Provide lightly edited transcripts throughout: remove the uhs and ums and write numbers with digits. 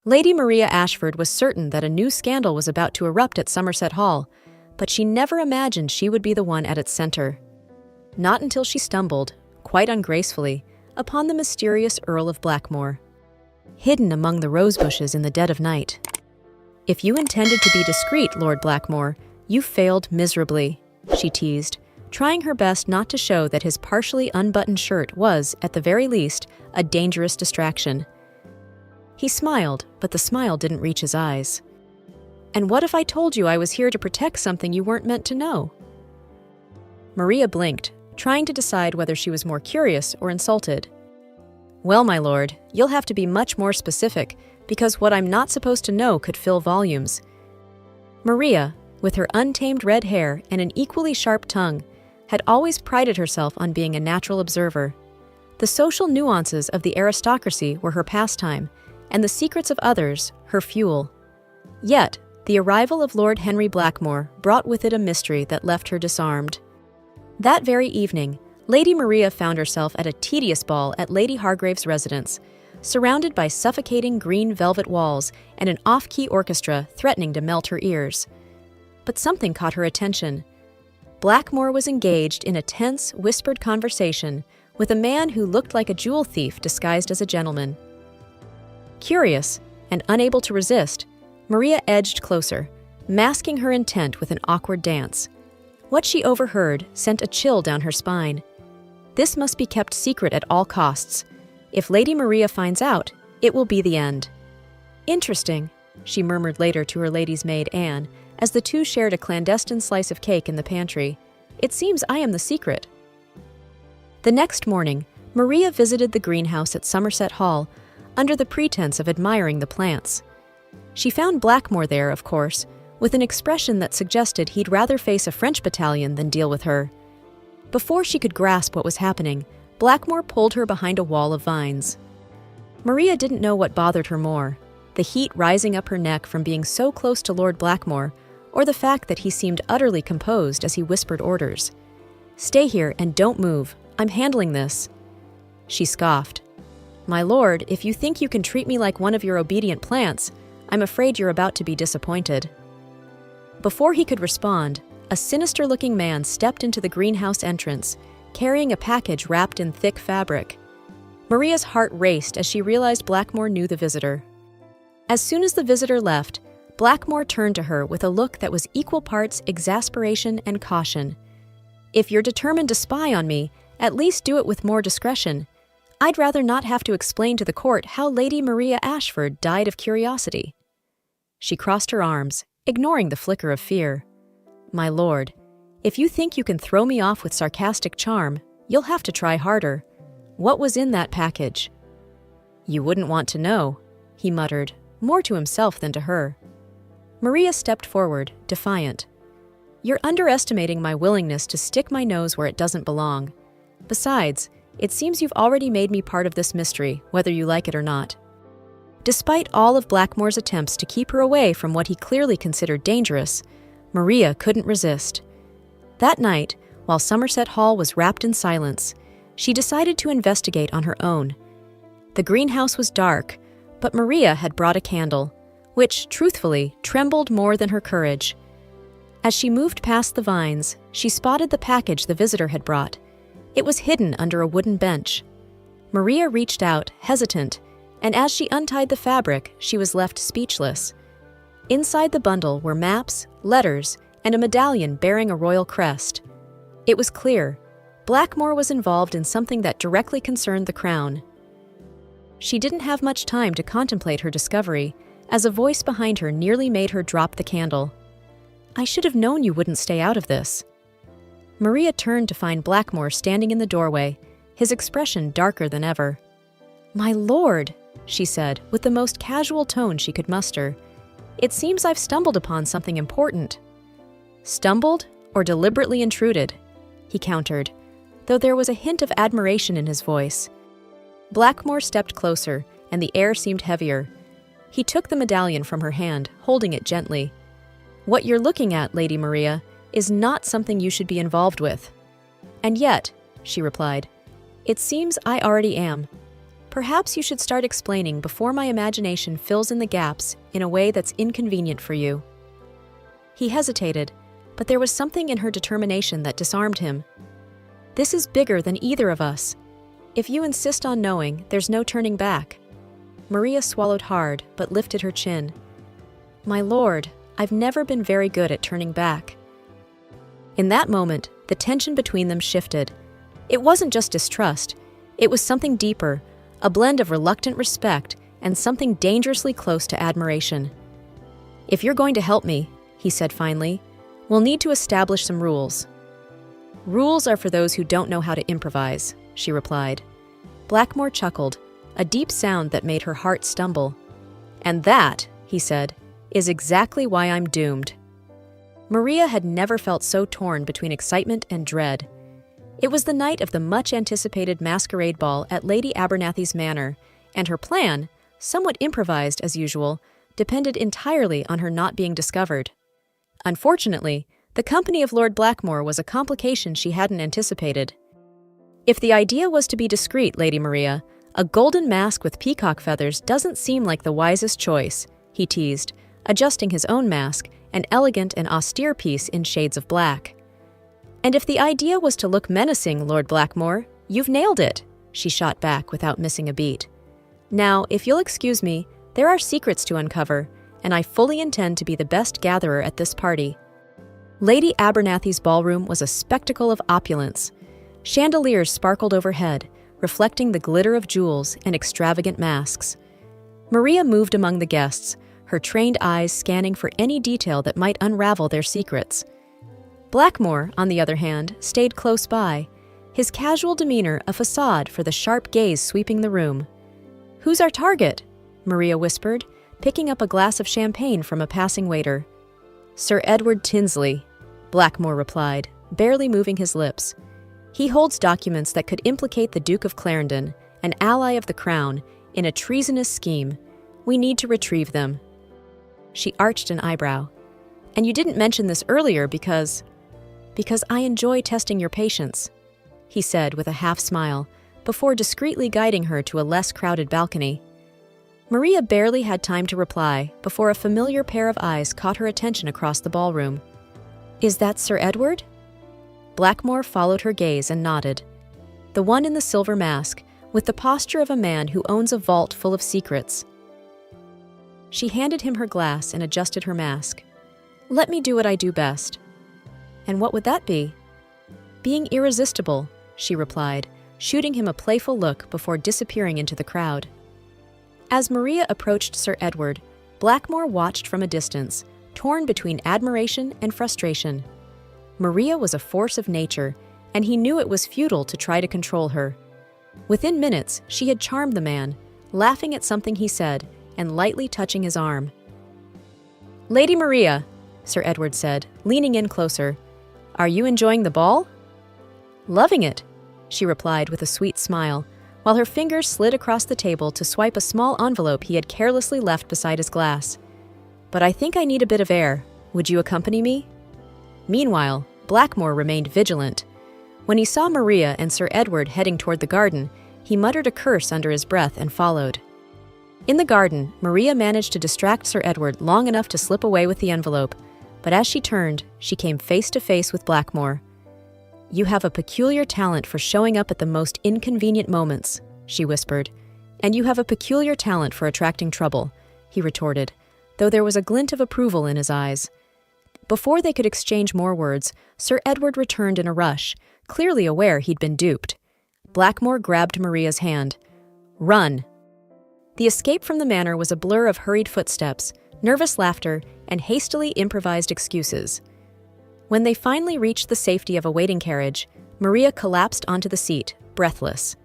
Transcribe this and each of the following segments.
Lady Maria Ashford was certain that a new scandal was about to erupt at Somerset Hall, but she never imagined she would be the one at its center. Not until she stumbled, quite ungracefully, upon the mysterious Earl of Blackmoor, hidden among the rose bushes in the dead of night. "If you intended to be discreet, Lord Blackmoor, you failed miserably," she teased, trying her best not to show that his partially unbuttoned shirt was, at the very least, a dangerous distraction. He smiled, but the smile didn't reach his eyes. "And what if I told you I was here to protect something you weren't meant to know?" Maria blinked, trying to decide whether she was more curious or insulted. "Well, my lord, you'll have to be much more specific, because what I'm not supposed to know could fill volumes." Maria, with her untamed red hair and an equally sharp tongue, had always prided herself on being a natural observer. The social nuances of the aristocracy were her pastime, and the secrets of others her fuel. Yet, the arrival of Lord Henry Blackmoor brought with it a mystery that left her disarmed. That very evening, Lady Maria found herself at a tedious ball at Lady Hargrave's residence, surrounded by suffocating green velvet walls and an off-key orchestra threatening to melt her ears. But something caught her attention. Blackmoor was engaged in a tense, whispered conversation with a man who looked like a jewel thief disguised as a gentleman. Curious, and unable to resist, Maria edged closer, masking her intent with an awkward dance. What she overheard sent a chill down her spine. This must be kept secret at all costs. If Lady Maria finds out, it will be the end. "Interesting," she murmured later to her lady's maid Anne, as the two shared a clandestine slice of cake in the pantry. "It seems I am the secret." The next morning, Maria visited the greenhouse at Somerset Hall under the pretense of admiring the plants. She found Blackmoor there, of course, with an expression that suggested he'd rather face a French battalion than deal with her. Before she could grasp what was happening, Blackmoor pulled her behind a wall of vines. Maria didn't know what bothered her more, the heat rising up her neck from being so close to Lord Blackmoor, or the fact that he seemed utterly composed as he whispered orders. "Stay here and don't move. I'm handling this." She scoffed. "My lord, if you think you can treat me like one of your obedient plants, I'm afraid you're about to be disappointed." Before he could respond, a sinister-looking man stepped into the greenhouse entrance, carrying a package wrapped in thick fabric. Maria's heart raced as she realized Blackmoor knew the visitor. As soon as the visitor left, Blackmoor turned to her with a look that was equal parts exasperation and caution. "If you're determined to spy on me, at least do it with more discretion. I'd rather not have to explain to the court how Lady Maria Ashford died of curiosity." She crossed her arms, ignoring the flicker of fear. "My lord, if you think you can throw me off with sarcastic charm, you'll have to try harder. What was in that package?" "You wouldn't want to know," he muttered, more to himself than to her. Maria stepped forward, defiant. "You're underestimating my willingness to stick my nose where it doesn't belong. Besides, it seems you've already made me part of this mystery, whether you like it or not." Despite all of Blackmoor's attempts to keep her away from what he clearly considered dangerous, Maria couldn't resist. That night, while Somerset Hall was wrapped in silence, she decided to investigate on her own. The greenhouse was dark, but Maria had brought a candle, which, truthfully, trembled more than her courage. As she moved past the vines, she spotted the package the visitor had brought. It was hidden under a wooden bench. Maria reached out, hesitant, and as she untied the fabric, she was left speechless. Inside the bundle were maps, letters, and a medallion bearing a royal crest. It was clear. Blackmoor was involved in something that directly concerned the crown. She didn't have much time to contemplate her discovery, as a voice behind her nearly made her drop the candle. "I should have known you wouldn't stay out of this." Maria turned to find Blackmoor standing in the doorway, his expression darker than ever. "My lord," she said, with the most casual tone she could muster, "it seems I've stumbled upon something important." "Stumbled or deliberately intruded?" he countered, though there was a hint of admiration in his voice. Blackmoor stepped closer, and the air seemed heavier. He took the medallion from her hand, holding it gently. "What you're looking at, Lady Maria, is not something you should be involved with." "And yet," she replied, "it seems I already am. Perhaps you should start explaining before my imagination fills in the gaps in a way that's inconvenient for you." He hesitated, but there was something in her determination that disarmed him. "This is bigger than either of us. If you insist on knowing, there's no turning back." Maria swallowed hard, but lifted her chin. "My lord, I've never been very good at turning back." In that moment, the tension between them shifted. It wasn't just distrust. It was something deeper, a blend of reluctant respect and something dangerously close to admiration. "If you're going to help me," he said finally, "we'll need to establish some rules." "Rules are for those who don't know how to improvise," she replied. Blackmoor chuckled, a deep sound that made her heart stumble. "And that," he said, "is exactly why I'm doomed." Maria had never felt so torn between excitement and dread. It was the night of the much-anticipated masquerade ball at Lady Abernathy's manor, and her plan, somewhat improvised as usual, depended entirely on her not being discovered. Unfortunately, the company of Lord Blackmoor was a complication she hadn't anticipated. "If the idea was to be discreet, Lady Maria, a golden mask with peacock feathers doesn't seem like the wisest choice," he teased, adjusting his own mask, an elegant and austere piece in shades of black. "And if the idea was to look menacing, Lord Blackmoor, you've nailed it," she shot back without missing a beat. "Now, if you'll excuse me, there are secrets to uncover, and I fully intend to be the best gatherer at this party." Lady Abernathy's ballroom was a spectacle of opulence. Chandeliers sparkled overhead, reflecting the glitter of jewels and extravagant masks. Maria moved among the guests, her trained eyes scanning for any detail that might unravel their secrets. Blackmoor, on the other hand, stayed close by, his casual demeanor a facade for the sharp gaze sweeping the room. "Who's our target?" Maria whispered, picking up a glass of champagne from a passing waiter. "Sir Edward Tinsley," Blackmoor replied, barely moving his lips. "He holds documents that could implicate the Duke of Clarendon, an ally of the Crown, in a treasonous scheme. We need to retrieve them." She arched an eyebrow. "And you didn't mention this earlier because I enjoy testing your patience," he said with a half-smile, before discreetly guiding her to a less crowded balcony. Maria barely had time to reply before a familiar pair of eyes caught her attention across the ballroom. "Is that Sir Edward?" Blackmoor followed her gaze and nodded. The one in the silver mask, with the posture of a man who owns a vault full of secrets. She handed him her glass and adjusted her mask. "Let me do what I do best." "And what would that be?" "Being irresistible," she replied, shooting him a playful look before disappearing into the crowd. As Maria approached Sir Edward, Blackmoor watched from a distance, torn between admiration and frustration. Maria was a force of nature, and he knew it was futile to try to control her. Within minutes, she had charmed the man, laughing at something he said and lightly touching his arm. "Lady Maria," Sir Edward said, leaning in closer, "are you enjoying the ball?" "Loving it," she replied with a sweet smile, while her fingers slid across the table to swipe a small envelope he had carelessly left beside his glass. "But I think I need a bit of air. Would you accompany me?" Meanwhile, Blackmoor remained vigilant. When he saw Maria and Sir Edward heading toward the garden, he muttered a curse under his breath and followed. In the garden, Maria managed to distract Sir Edward long enough to slip away with the envelope, but as she turned, she came face to face with Blackmoor. "You have a peculiar talent for showing up at the most inconvenient moments," she whispered. "And you have a peculiar talent for attracting trouble," he retorted, though there was a glint of approval in his eyes. Before they could exchange more words, Sir Edward returned in a rush, clearly aware he'd been duped. Blackmoor grabbed Maria's hand. "Run!" The escape from the manor was a blur of hurried footsteps, nervous laughter, and hastily improvised excuses. When they finally reached the safety of a waiting carriage, Maria collapsed onto the seat, breathless.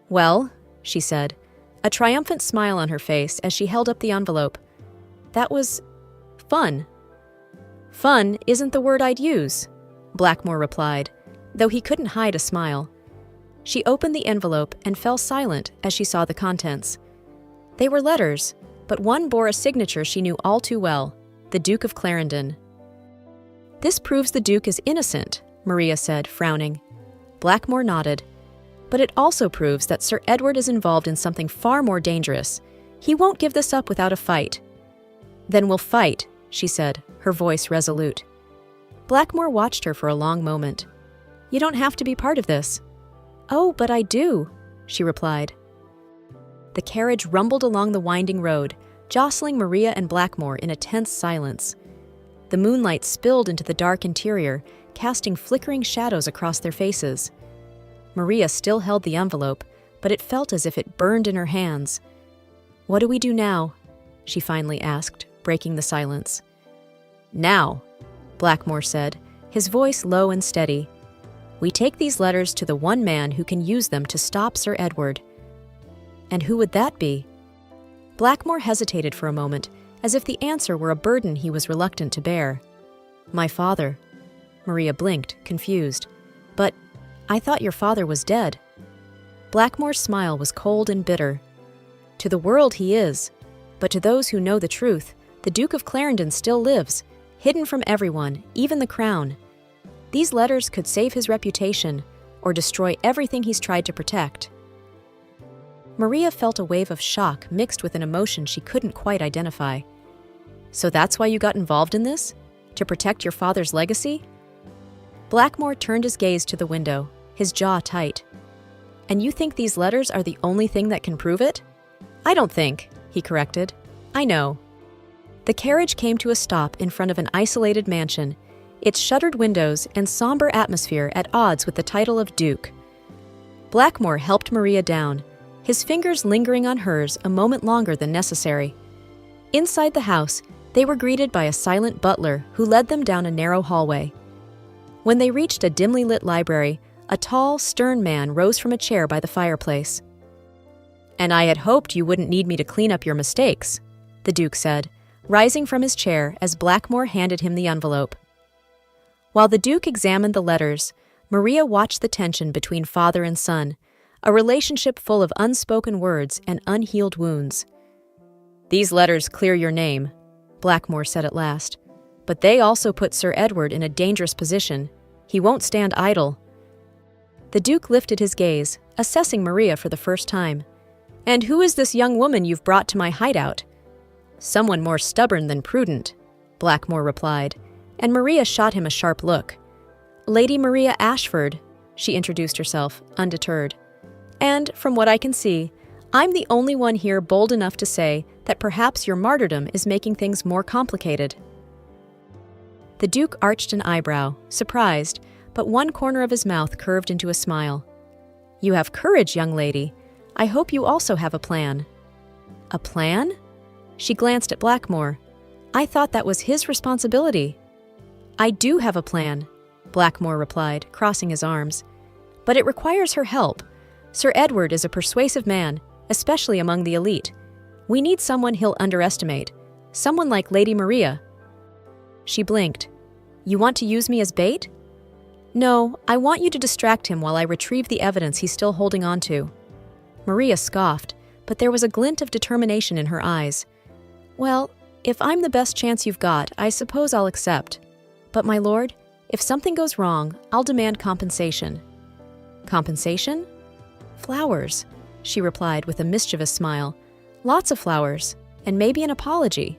"Well," she said, a triumphant smile on her face as she held up the envelope. "That was fun." "Fun isn't the word I'd use," Blackmoor replied, though he couldn't hide a smile. She opened the envelope and fell silent as she saw the contents. They were letters, but one bore a signature she knew all too well, the Duke of Clarendon. "This proves the Duke is innocent," Maria said, frowning. Blackmoor nodded. But it also proves that Sir Edward is involved in something far more dangerous. He won't give this up without a fight. Then we'll fight, she said, her voice resolute. Blackmoor watched her for a long moment. You don't have to be part of this. Oh, but I do, she replied. The carriage rumbled along the winding road, jostling Maria and Blackmoor in a tense silence. The moonlight spilled into the dark interior, casting flickering shadows across their faces. Maria still held the envelope, but it felt as if it burned in her hands. What do we do now? She finally asked, breaking the silence. Now, Blackmoor said, his voice low and steady. We take these letters to the one man who can use them to stop Sir Edward. And who would that be? Blackmoor hesitated for a moment, as if the answer were a burden he was reluctant to bear. My father. Maria blinked, confused. But I thought your father was dead. Blackmoor's smile was cold and bitter. To the world he is, but to those who know the truth, the Duke of Clarendon still lives, hidden from everyone, even the crown. These letters could save his reputation or destroy everything he's tried to protect. Maria felt a wave of shock mixed with an emotion she couldn't quite identify. So that's why you got involved in this? To protect your father's legacy? Blackmoor turned his gaze to the window, his jaw tight. And you think these letters are the only thing that can prove it? I don't think, he corrected. I know. The carriage came to a stop in front of an isolated mansion, its shuttered windows and somber atmosphere at odds with the title of Duke. Blackmoor helped Maria down, his fingers lingering on hers a moment longer than necessary. Inside the house, they were greeted by a silent butler who led them down a narrow hallway. When they reached a dimly lit library, a tall, stern man rose from a chair by the fireplace. And I had hoped you wouldn't need me to clean up your mistakes, the Duke said, rising from his chair as Blackmoor handed him the envelope. While the Duke examined the letters, Maria watched the tension between father and son, a relationship full of unspoken words and unhealed wounds. These letters clear your name, Blackmoor said at last, but they also put Sir Edward in a dangerous position. He won't stand idle. The Duke lifted his gaze, assessing Maria for the first time. And who is this young woman you've brought to my hideout? Someone more stubborn than prudent, Blackmoor replied, and Maria shot him a sharp look. Lady Maria Ashford, she introduced herself, undeterred. And, from what I can see, I'm the only one here bold enough to say that perhaps your martyrdom is making things more complicated. The Duke arched an eyebrow, surprised, but one corner of his mouth curved into a smile. You have courage, young lady. I hope you also have a plan. A plan? She glanced at Blackmoor. I thought that was his responsibility. I do have a plan, Blackmoor replied, crossing his arms. But it requires her help. Sir Edward is a persuasive man, especially among the elite. We need someone he'll underestimate, someone like Lady Maria. She blinked. You want to use me as bait? No, I want you to distract him while I retrieve the evidence he's still holding on to. Maria scoffed, but there was a glint of determination in her eyes. Well, if I'm the best chance you've got, I suppose I'll accept. But my lord, if something goes wrong, I'll demand compensation. Compensation? Flowers, she replied with a mischievous smile. Lots of flowers, and maybe an apology.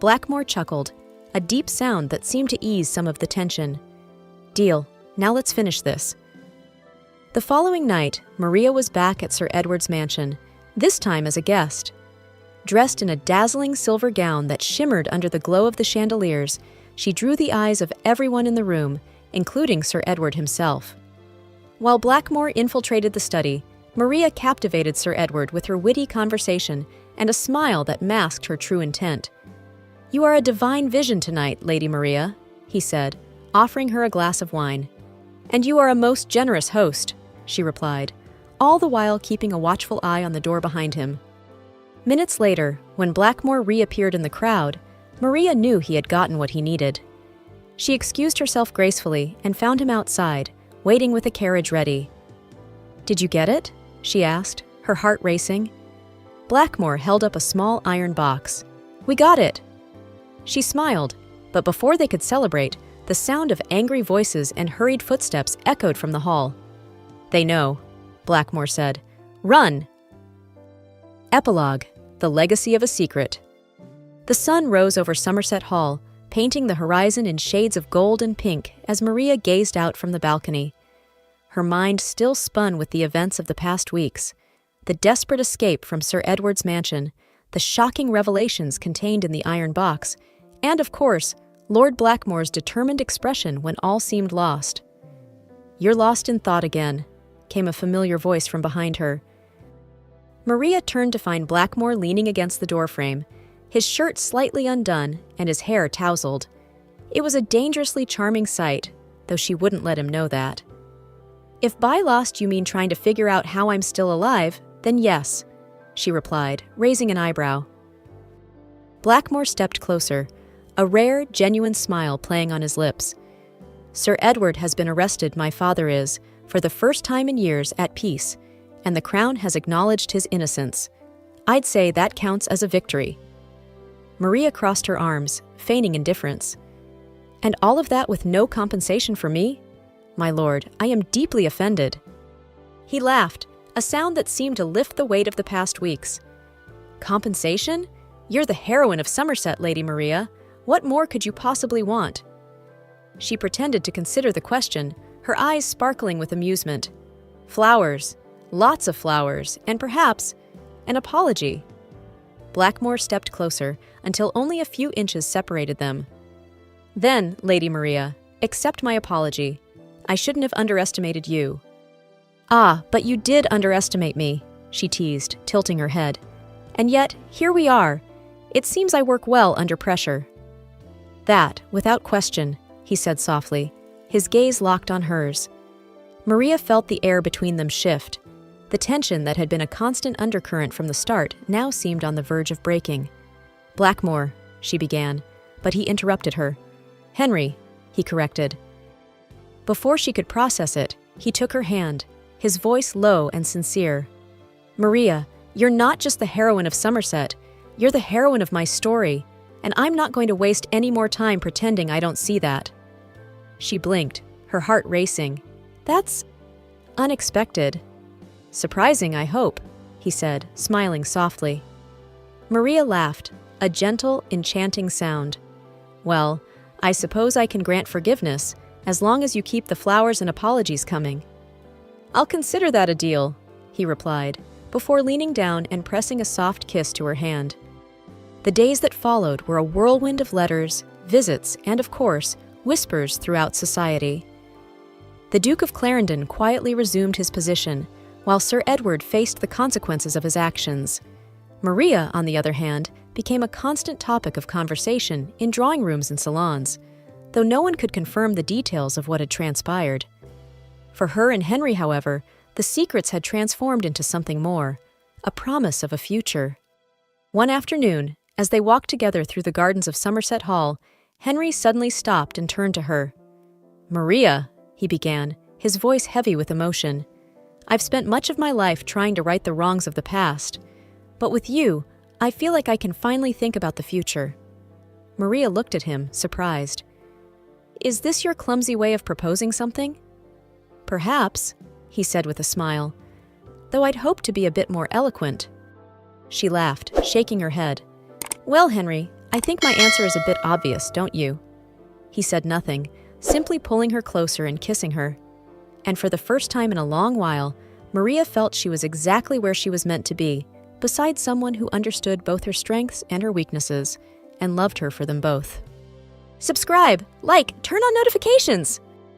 Blackmoor chuckled, a deep sound that seemed to ease some of the tension. Deal. Now let's finish this. The following night, Maria was back at Sir Edward's mansion, this time as a guest. Dressed in a dazzling silver gown that shimmered under the glow of the chandeliers, she drew the eyes of everyone in the room, including Sir Edward himself. While Blackmoor infiltrated the study, Maria captivated Sir Edward with her witty conversation and a smile that masked her true intent. You are a divine vision tonight, Lady Maria, he said, offering her a glass of wine. And you are a most generous host, she replied, all the while keeping a watchful eye on the door behind him. Minutes later, when Blackmoor reappeared in the crowd, Maria knew he had gotten what he needed. She excused herself gracefully and found him outside, waiting with a carriage ready. Did you get it? She asked, her heart racing. Blackmoor held up a small iron box. We got it! She smiled, but before they could celebrate, the sound of angry voices and hurried footsteps echoed from the hall. They know, Blackmoor said. "Run!" Epilogue: The Legacy of a Secret. The sun rose over Somerset Hall, painting the horizon in shades of gold and pink as Maria gazed out from the balcony. Her mind still spun with the events of the past weeks, the desperate escape from Sir Edward's mansion, the shocking revelations contained in the iron box, and, of course, Lord Blackmoor's determined expression when all seemed lost. "You're lost in thought again," came a familiar voice from behind her. Maria turned to find Blackmoor leaning against the doorframe, his shirt slightly undone and his hair tousled. It was a dangerously charming sight, though she wouldn't let him know that. "If by lost you mean trying to figure out how I'm still alive, then yes," she replied, raising an eyebrow. Blackmoor stepped closer, a rare, genuine smile playing on his lips. "Sir Edward has been arrested, my father is, for the first time in years, at peace, and the Crown has acknowledged his innocence. I'd say that counts as a victory." Maria crossed her arms, feigning indifference. "And all of that with no compensation for me? My lord, I am deeply offended." He laughed, a sound that seemed to lift the weight of the past weeks. "Compensation? You're the heroine of Somerset, Lady Maria. What more could you possibly want?" She pretended to consider the question, her eyes sparkling with amusement. "Flowers. Lots of flowers, and perhaps an apology." Blackmoor stepped closer until only a few inches separated them. "Then, Lady Maria, accept my apology. I shouldn't have underestimated you." "Ah, but you did underestimate me," she teased, tilting her head. "And yet, here we are. It seems I work well under pressure." "That, without question," he said softly, his gaze locked on hers. Maria felt the air between them shift. The tension that had been a constant undercurrent from the start now seemed on the verge of breaking. "Blackmoor," she began, but he interrupted her. "Henry," he corrected. Before she could process it, he took her hand, his voice low and sincere. "Maria, you're not just the heroine of Somerset, you're the heroine of my story, and I'm not going to waste any more time pretending I don't see that." She blinked, her heart racing. "That's unexpected." "Surprising, I hope," he said, smiling softly. Maria laughed, a gentle, enchanting sound. "Well, I suppose I can grant forgiveness, as long as you keep the flowers and apologies coming." "I'll consider that a deal," he replied, before leaning down and pressing a soft kiss to her hand. The days that followed were a whirlwind of letters, visits, and, of course, whispers throughout society. The Duke of Clarendon quietly resumed his position, while Sir Edward faced the consequences of his actions. Maria, on the other hand, became a constant topic of conversation in drawing rooms and salons, though no one could confirm the details of what had transpired. For her and Henry, however, the secrets had transformed into something more, a promise of a future. One afternoon, as they walked together through the gardens of Somerset Hall, Henry suddenly stopped and turned to her. "Maria," he began, his voice heavy with emotion, "I've spent much of my life trying to right the wrongs of the past, but with you, I feel like I can finally think about the future." Maria looked at him, surprised. "Is this your clumsy way of proposing something?" "Perhaps," he said with a smile, "though I'd hoped to be a bit more eloquent." She laughed, shaking her head. "Well, Henry, I think my answer is a bit obvious, don't you?" He said nothing, simply pulling her closer and kissing her. And for the first time in a long while, Maria felt she was exactly where she was meant to be, beside someone who understood both her strengths and her weaknesses, and loved her for them both. Subscribe, like, turn on notifications!